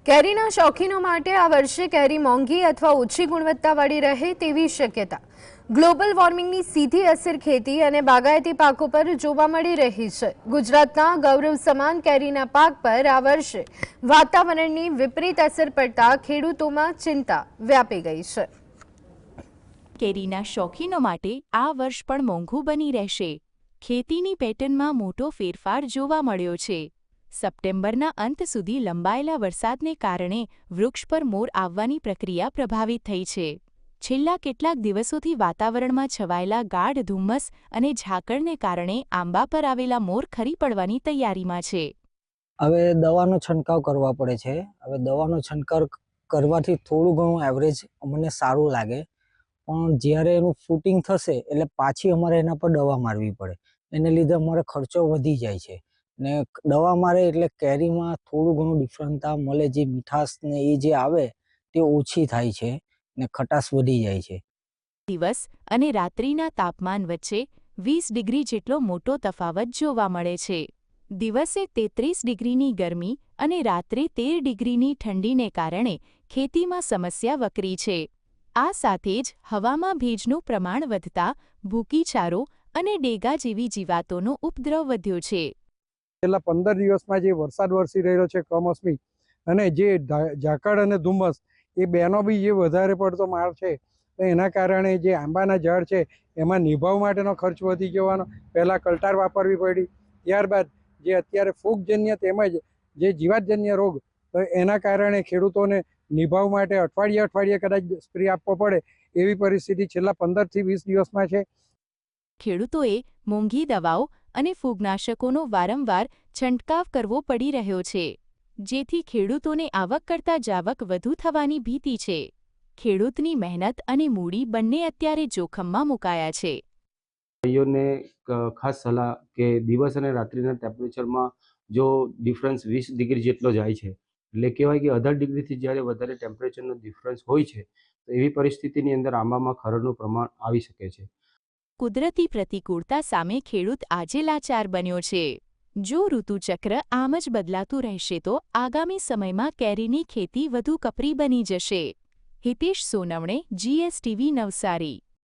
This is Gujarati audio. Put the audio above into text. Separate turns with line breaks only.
કેરીના શોખીનો માટે આ વર્ષે કેરી મોંઘી અથવા ઓછી ગુણવત્તાવાળી રહે તેવી શક્યતા. ગ્લોબલ વોર્મિંગની સીધી અસર ખેતી અને બાગાયતી પાકો પર જોવા મળી રહી છે. ગુજરાતના ગૌરવ સમાન કેરીના પાક પર આ વર્ષે વાતાવરણની વિપરીત અસર પડતા ખેડૂતોમાં ચિંતા વ્યાપી ગઈ છે.
કેરીના શોખીનો માટે આ વર્ષ પણ મોંઘું બની રહેશે. ખેતીની પેટર્નમાં મોટો ફેરફાર જોવા મળ્યો છે. સપ્ટેમ્બરના અંત સુધી લંબાયેલા વરસાદને કારણે વૃક્ષ પર મોર આવવાની પ્રક્રિયા પ્રભાવિત થઈ છે. છેલ્લા કેટલાક દિવસોથી વાતાવરણમાં છવાયેલા ગાઢ ધુમ્મસ અને ઝાકળને કારણે આંબા પર આવેલા મોર ખરી પડવાની તૈયારીમાં છે.
હવે દવાનો છંટકાવ કરવા પડે છે. હવે દવાનો છંટકાવ કરવાથી થોડું ઘણું એવરેજ અમને સારું લાગે, પણ જ્યારે એનું ફ્રૂટિંગ થશે એટલે પાછી અમારે એના પર દવા મારવી પડે. એને લીધે અમારે ખર્ચો વધી જાય છે ને દવા મારે એટલે કેરીમાં થોડું ઘણું ડિફરન્ટતા મળે, જે મીઠાશ ને એ જે આવે તે ઓછી થાય છે ને ખટાશ વધી જાય છે.
દિવસ અને રાત્રિના તાપમાન વચ્ચે 20 ડિગ્રી જેટલો મોટો તફાવત જોવા મળે છે. દિવસે 33 ડિગ્રીની ગરમી અને રાત્રે 13 ડિગ્રીની ઠંડીને કારણે ખેતીમાં સમસ્યા વકરી છે. આ સાથે જ હવામાં ભેજનું પ્રમાણ વધતા ભૂકીચારો અને ડેગા જેવી જીવાતોનો ઉપદ્રવ વધ્યો છે.
છેલ્લા 15 દિવસમાં જે વરસાદ વરસી રહ્યો છે કમોસમી, અને જે ઝાકળ અને ધુમ્મસ એ બેનો બી જે વધારે પડતો માર છે, તો એના કારણે જે આંબાના ઝાડ છે એમાં નિભાવ માટેનો ખર્ચ વધી જવાનો. પહેલાં કલ્ટાર વાપરવી પડી, ત્યારબાદ જે અત્યારે ફૂગજન્ય તેમજ જે જીવાતજન્ય રોગ, તો એના કારણે ખેડૂતોને નિભાવ માટે અઠવાડિયે કદાચ સ્પ્રે આપવો પડે એવી પરિસ્થિતિ છેલ્લા 15 થી 20 દિવસમાં છે.
ખેડૂતોએ મોંઘી દવાઓ અને ફૂગનાશકોનો વારંવાર છંટકાવ કરવો પડી રહ્યો છે, જેથી ખેડૂતોને આવક કરતાં જાવક વધુ થવાની ભીતિ છે. ખેડૂતની મહેનત અને મૂડી બંને અત્યારે જોખમમાં મુકાયા છે.
ભાઈઓને ખાસ સલાહ કે દિવસ અને રાત્રિના ટેમ્પરેચરમાં જો ડિફરન્સ 20 ડિગ્રી જેટલો જાય છે, એટલે કહેવાય કે 18 ડિગ્રીથી જ્યારે વધારે ટેમ્પરેચરનો ડિફરન્સ હોય છે, તો એવી પરિસ્થિતિની અંદર આંબામાં ખરડનું પ્રમાણ આવી શકે છે.
કુદરતી પ્રતિકૂળતા સામે ખેડૂત આજે લાચાર બન્યો છે. જો ઋતુચક્ર આમ જ બદલાતું રહેશે તો આગામી સમયમાં કેરીની ખેતી વધુ કપરી બની જશે. હિતેશ સોનવણે, GSTV નવસારી.